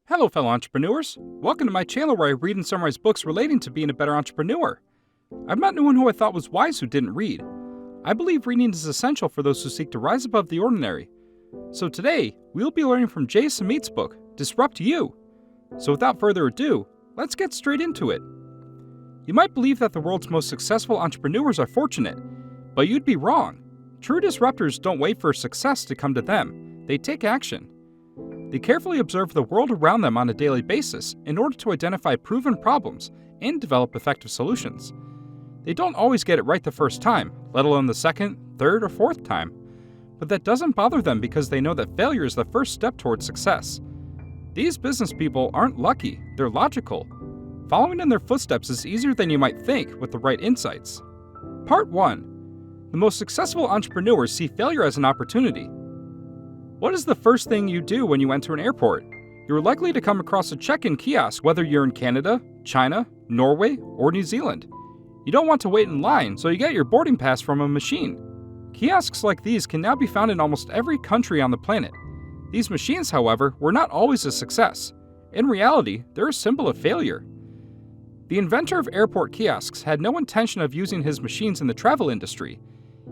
Hello, fellow entrepreneurs. Welcome to my channel where I read and summarize books relating to being a better entrepreneur. I've met no one who I thought was wise who didn't read. I believe reading is essential for those who seek to rise above the ordinary. So today, we'll be learning from Samit's book, Disrupt You. So without further ado, let's get straight into it. You might believe that the world's most successful entrepreneurs are fortunate, but you'd be wrong. True disruptors don't wait for success to come to them. They take action. They carefully observe the world around them on a daily basis in order to identify proven problems and develop effective solutions. They don't always get it right the first time, let alone the second, third, or fourth time. But that doesn't bother them because they know that failure is the first step towards success. These business people aren't lucky, they're logical. Following in their footsteps is easier than you might think with the right insights. Part 1. The most successful entrepreneurs see failure as an opportunity. What is the first thing you do when you enter an airport? You're likely to come across a check-in kiosk whether you're in Canada, China, Norway, or New Zealand. You don't want to wait in line, so you get your boarding pass from a machine. Kiosks like these can now be found in almost every country on the planet. These machines, however, were not always a success. In reality, they're a symbol of failure. The inventor of airport kiosks had no intention of using his machines in the travel industry.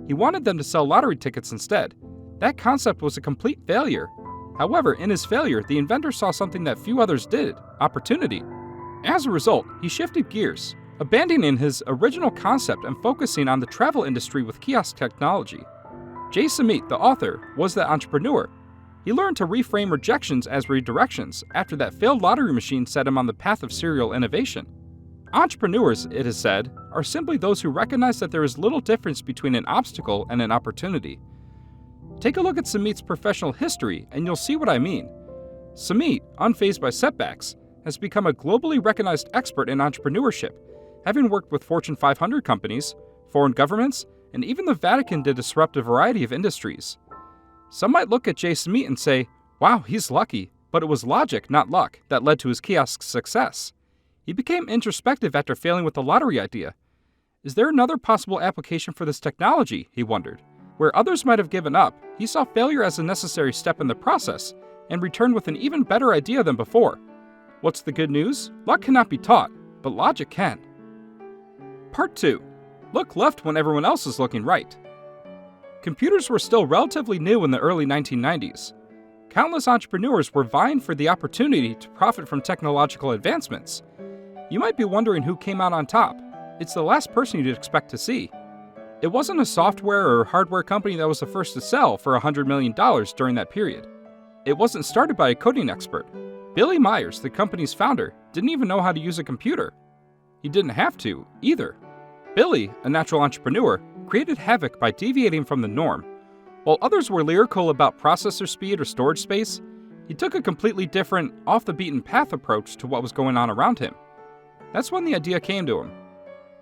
He wanted them to sell lottery tickets instead. That concept was a complete failure. However, in his failure, the inventor saw something that few others did: opportunity. As a result, he shifted gears, abandoning his original concept and focusing on the travel industry with kiosk technology. Samit, the author, was the entrepreneur. He learned to reframe rejections as redirections after that failed lottery machine set him on the path of serial innovation. Entrepreneurs, it is said, are simply those who recognize that there is little difference between an obstacle and an opportunity. Take a look at Samit's professional history and you'll see what I mean. Samit, unfazed by setbacks, has become a globally recognized expert in entrepreneurship, having worked with Fortune 500 companies, foreign governments, and even the Vatican to disrupt a variety of industries. Some might look at Samit and say, wow, he's lucky, but it was logic, not luck, that led to his kiosk's success. He became introspective after failing with the lottery idea. Is there another possible application for this technology, he wondered. Where others might have given up, he saw failure as a necessary step in the process and returned with an even better idea than before. What's the good news? Luck cannot be taught, but logic can. Part 2. Look left when everyone else is looking right. Computers were still relatively new in the early 1990s. Countless entrepreneurs were vying for the opportunity to profit from technological advancements. You might be wondering who came out on top. It's the last person you'd expect to see. It wasn't a software or hardware company that was the first to sell for $100 million during that period. It wasn't started by a coding expert. Billy Myers, the company's founder, didn't even know how to use a computer. He didn't have to, either. Billy, a natural entrepreneur, created havoc by deviating from the norm. While others were lyrical about processor speed or storage space, he took a completely different, off-the-beaten-path approach to what was going on around him. That's when the idea came to him.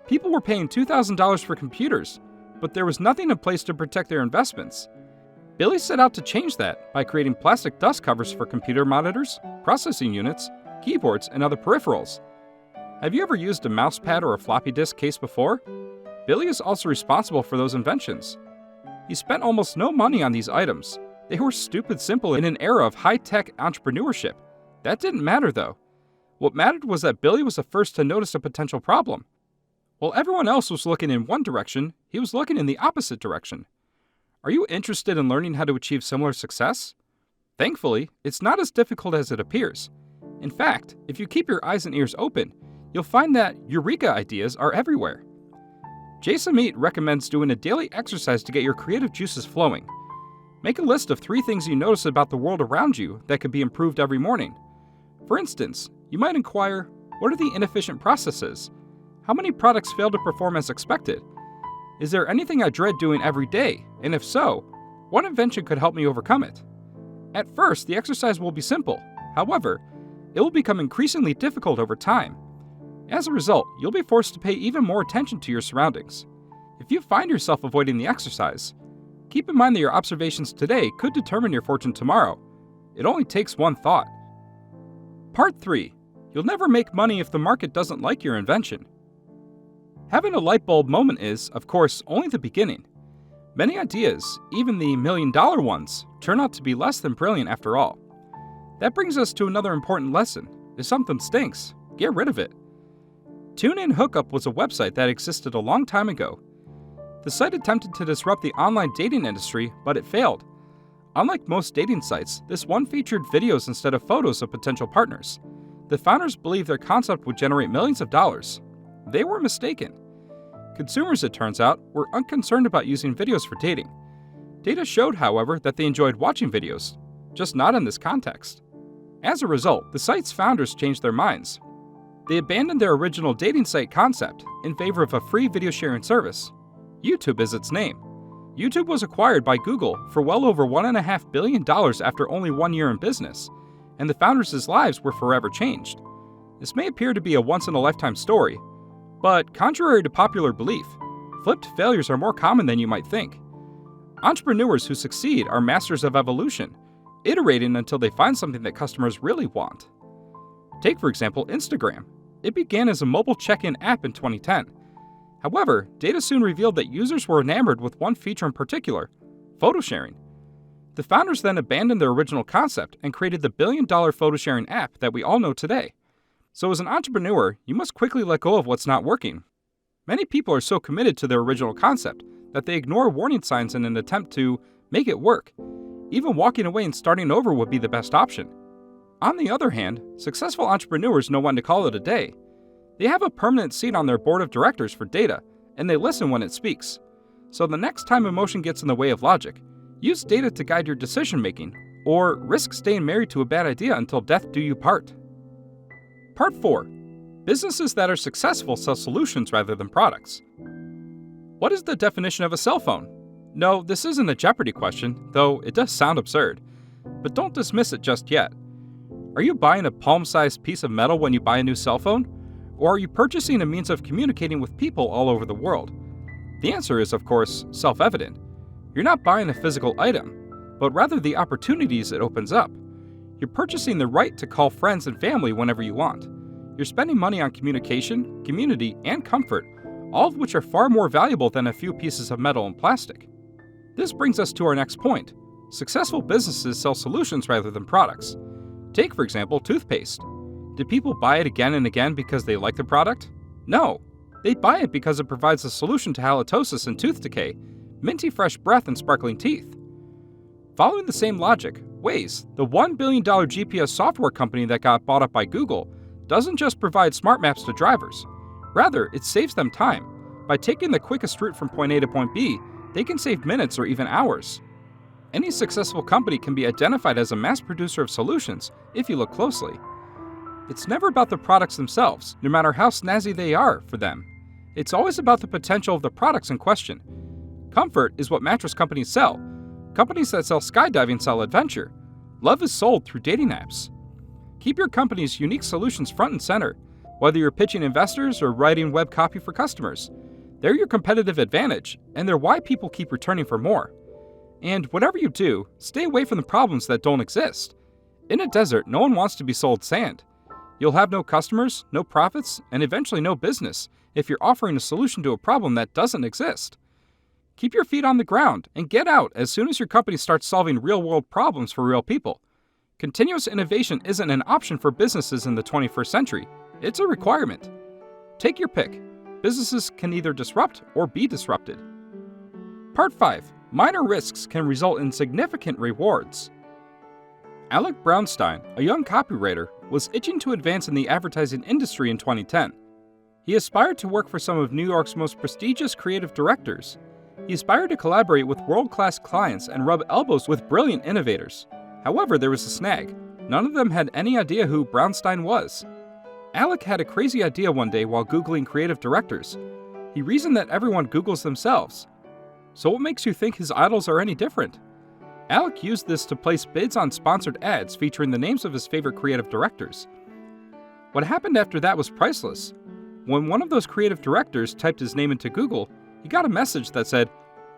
People were paying $2,000 for computers, but there was nothing in place to protect their investments. Billy set out to change that by creating plastic dust covers for computer monitors, processing units, keyboards, and other peripherals. Have you ever used a mouse pad or a floppy disk case before? Billy is also responsible for those inventions. He spent almost no money on these items. They were stupid simple in an era of high-tech entrepreneurship. That didn't matter though. What mattered was that Billy was the first to notice a potential problem. While everyone else was looking in one direction, he was looking in the opposite direction. Are you interested in learning how to achieve similar success? Thankfully, it's not as difficult as it appears. In fact, if you keep your eyes and ears open, you'll find that eureka ideas are everywhere. Samit recommends doing a daily exercise to get your creative juices flowing. Make a list of 3 things you notice about the world around you that could be improved every morning. For instance, you might inquire, what are the inefficient processes? How many products fail to perform as expected? Is there anything I dread doing every day? And if so, what invention could help me overcome it? At first, the exercise will be simple. However, it will become increasingly difficult over time. As a result, you'll be forced to pay even more attention to your surroundings. If you find yourself avoiding the exercise, keep in mind that your observations today could determine your fortune tomorrow. It only takes one thought. Part 3. You'll never make money if the market doesn't like your invention. Having a light bulb moment is, of course, only the beginning. Many ideas, even the $1 million ones, turn out to be less than brilliant after all. That brings us to another important lesson. If something stinks, get rid of it. TuneIn Hookup was a website that existed a long time ago. The site attempted to disrupt the online dating industry, but it failed. Unlike most dating sites, this one featured videos instead of photos of potential partners. The founders believed their concept would generate millions of dollars. They were mistaken. Consumers, it turns out, were unconcerned about using videos for dating. Data showed, however, that they enjoyed watching videos, just not in this context. As a result, the site's founders changed their minds. They abandoned their original dating site concept in favor of a free video sharing service. YouTube is its name. YouTube was acquired by Google for well over $1.5 billion after only 1 year in business, and the founders' lives were forever changed. This may appear to be a once-in-a-lifetime story, but contrary to popular belief, flipped failures are more common than you might think. Entrepreneurs who succeed are masters of evolution, iterating until they find something that customers really want. Take, for example, Instagram. It began as a mobile check-in app in 2010. However, data soon revealed that users were enamored with one feature in particular: photo sharing. The founders then abandoned their original concept and created the billion-dollar photo sharing app that we all know today. So as an entrepreneur, you must quickly let go of what's not working. Many people are so committed to their original concept that they ignore warning signs in an attempt to make it work. Even walking away and starting over would be the best option. On the other hand, successful entrepreneurs know when to call it a day. They have a permanent seat on their board of directors for data, and they listen when it speaks. So the next time emotion gets in the way of logic, use data to guide your decision-making, or risk staying married to a bad idea until death do you part. Part 4. Businesses that are successful sell solutions rather than products. What is the definition of a cell phone? No, this isn't a Jeopardy question, though it does sound absurd. But don't dismiss it just yet. Are you buying a palm-sized piece of metal when you buy a new cell phone? Or are you purchasing a means of communicating with people all over the world? The answer is, of course, self-evident. You're not buying a physical item, but rather the opportunities it opens up. You're purchasing the right to call friends and family whenever you want. You're spending money on communication, community, and comfort, all of which are far more valuable than a few pieces of metal and plastic. This brings us to our next point. Successful businesses sell solutions rather than products. Take, for example, toothpaste. Do people buy it again and again because they like the product? No. They buy it because it provides a solution to halitosis and tooth decay, minty fresh breath, and sparkling teeth. Following the same logic, Waze, the $1 billion GPS software company that got bought up by Google, doesn't just provide smart maps to drivers. Rather, it saves them time. By taking the quickest route from point A to point B, they can save minutes or even hours. Any successful company can be identified as a mass producer of solutions if you look closely. It's never about the products themselves, no matter how snazzy they are for them. It's always about the potential of the products in question. Comfort is what mattress companies sell. Companies that sell skydiving sell adventure. Love is sold through dating apps. Keep your company's unique solutions front and center, whether you're pitching investors or writing web copy for customers. They're your competitive advantage, and they're why people keep returning for more. And whatever you do, stay away from the problems that don't exist. In a desert, no one wants to be sold sand. You'll have no customers, no profits, and eventually no business if you're offering a solution to a problem that doesn't exist. Keep your feet on the ground and get out as soon as your company starts solving real-world problems for real people. Continuous innovation isn't an option for businesses in the 21st century. It's a requirement. Take your pick. Businesses can either disrupt or be disrupted. Part 5. Minor risks can result in significant rewards. Alec Brownstein, a young copywriter, was itching to advance in the advertising industry in 2010. He aspired to work for some of New York's most prestigious creative directors. He aspired to collaborate with world-class clients and rub elbows with brilliant innovators. However, there was a snag. None of them had any idea who Brownstein was. Alec had a crazy idea one day while Googling creative directors. He reasoned that everyone Googles themselves. So what makes you think his idols are any different? Alec used this to place bids on sponsored ads featuring the names of his favorite creative directors. What happened after that was priceless. When one of those creative directors typed his name into Google, he got a message that said,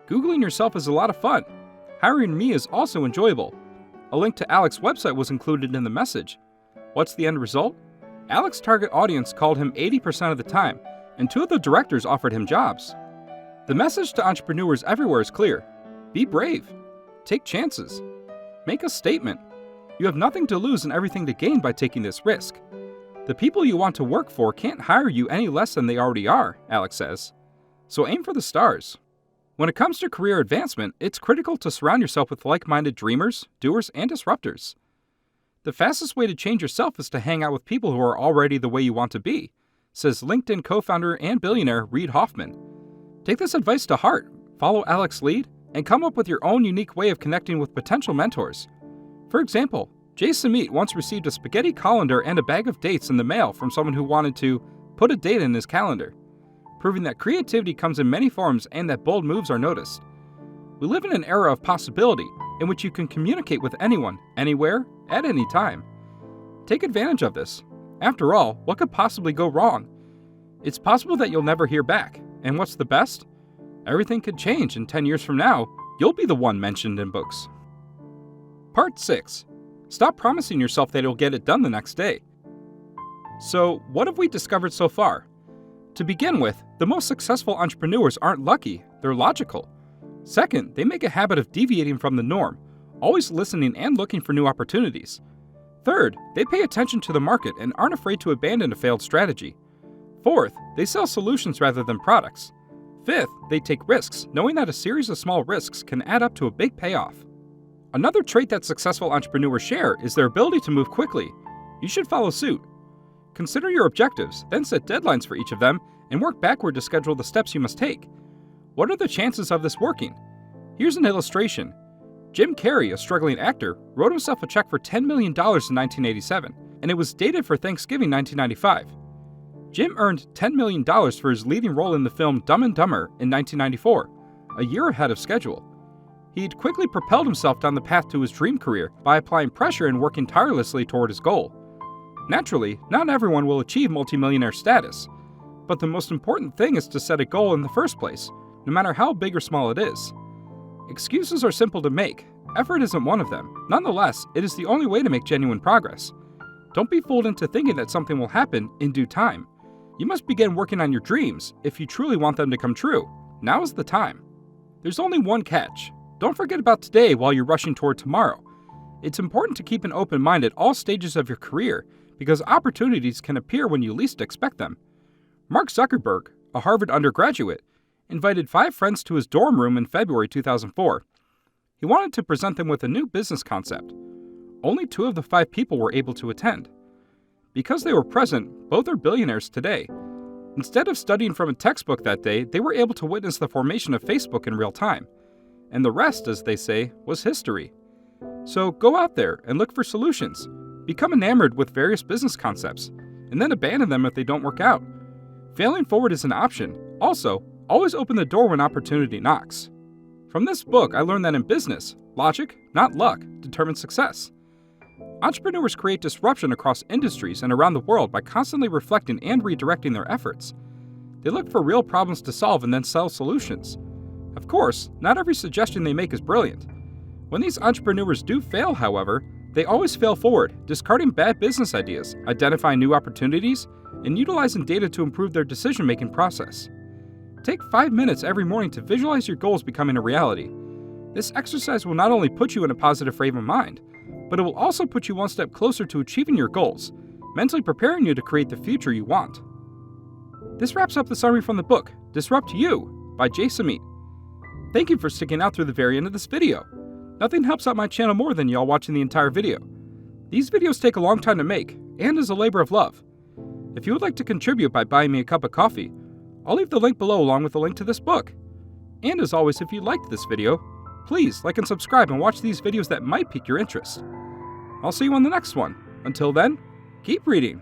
"Googling yourself is a lot of fun. Hiring me is also enjoyable." A link to Alec's website was included in the message. What's the end result? Alec's target audience called him 80% of the time, and 2 of the directors offered him jobs. The message to entrepreneurs everywhere is clear. Be brave. Take chances. Make a statement. You have nothing to lose and everything to gain by taking this risk. The people you want to work for can't hire you any less than they already are, Alex says. So aim for the stars. When it comes to career advancement, it's critical to surround yourself with like-minded dreamers, doers, and disruptors. The fastest way to change yourself is to hang out with people who are already the way you want to be, says LinkedIn co-founder and billionaire Reid Hoffman. Take this advice to heart, follow Alex's lead, and come up with your own unique way of connecting with potential mentors. For example, Samit once received a spaghetti colander and a bag of dates in the mail from someone who wanted to put a date in his calendar, proving that creativity comes in many forms and that bold moves are noticed. We live in an era of possibility in which you can communicate with anyone, anywhere, at any time. Take advantage of this. After all, what could possibly go wrong? It's possible that you'll never hear back, and what's the best? Everything could change, and 10 years from now, you'll be the one mentioned in books. Part 6. Stop promising yourself that you'll get it done the next day. So, what have we discovered so far? To begin with, the most successful entrepreneurs aren't lucky, they're logical. Second, they make a habit of deviating from the norm, always listening and looking for new opportunities. Third, they pay attention to the market and aren't afraid to abandon a failed strategy. Fourth, they sell solutions rather than products. Fifth, they take risks, knowing that a series of small risks can add up to a big payoff. Another trait that successful entrepreneurs share is their ability to move quickly. You should follow suit. Consider your objectives, then set deadlines for each of them, and work backward to schedule the steps you must take. What are the chances of this working? Here's an illustration. Jim Carrey, a struggling actor, wrote himself a check for $10 million in 1987, and it was dated for Thanksgiving 1995. Jim earned $10 million for his leading role in the film Dumb and Dumber in 1994, a year ahead of schedule. He'd quickly propelled himself down the path to his dream career by applying pressure and working tirelessly toward his goal. Naturally, not everyone will achieve multimillionaire status, but the most important thing is to set a goal in the first place, no matter how big or small it is. Excuses are simple to make. Effort isn't one of them. Nonetheless, it is the only way to make genuine progress. Don't be fooled into thinking that something will happen in due time. You must begin working on your dreams if you truly want them to come true. Now is the time. There's only one catch. Don't forget about today while you're rushing toward tomorrow. It's important to keep an open mind at all stages of your career because opportunities can appear when you least expect them. Mark Zuckerberg, a Harvard undergraduate, invited 5 friends to his dorm room in February 2004. He wanted to present them with a new business concept. Only 2 of the 5 people were able to attend. Because they were present, both are billionaires today. Instead of studying from a textbook that day, they were able to witness the formation of Facebook in real time. And the rest, as they say, was history. So go out there and look for solutions. Become enamored with various business concepts, and then abandon them if they don't work out. Failing forward is an option. Also, always open the door when opportunity knocks. From this book, I learned that in business, logic, not luck, determines success. Entrepreneurs create disruption across industries and around the world by constantly reflecting and redirecting their efforts. They look for real problems to solve and then sell solutions. Of course, not every suggestion they make is brilliant. When these entrepreneurs do fail, however, they always fail forward, discarding bad business ideas, identifying new opportunities, and utilizing data to improve their decision-making process. Take 5 minutes every morning to visualize your goals becoming a reality. This exercise will not only put you in a positive frame of mind, but it will also put you one step closer to achieving your goals, mentally preparing you to create the future you want. This wraps up the summary from the book, Disrupt You, by Samit. Thank you for sticking out through the very end of this video. Nothing helps out my channel more than y'all watching the entire video. These videos take a long time to make, and is a labor of love. If you would like to contribute by buying me a cup of coffee, I'll leave the link below along with the link to this book. And as always, if you liked this video, please like and subscribe and watch these videos that might pique your interest. I'll see you on the next one. Until then, keep reading.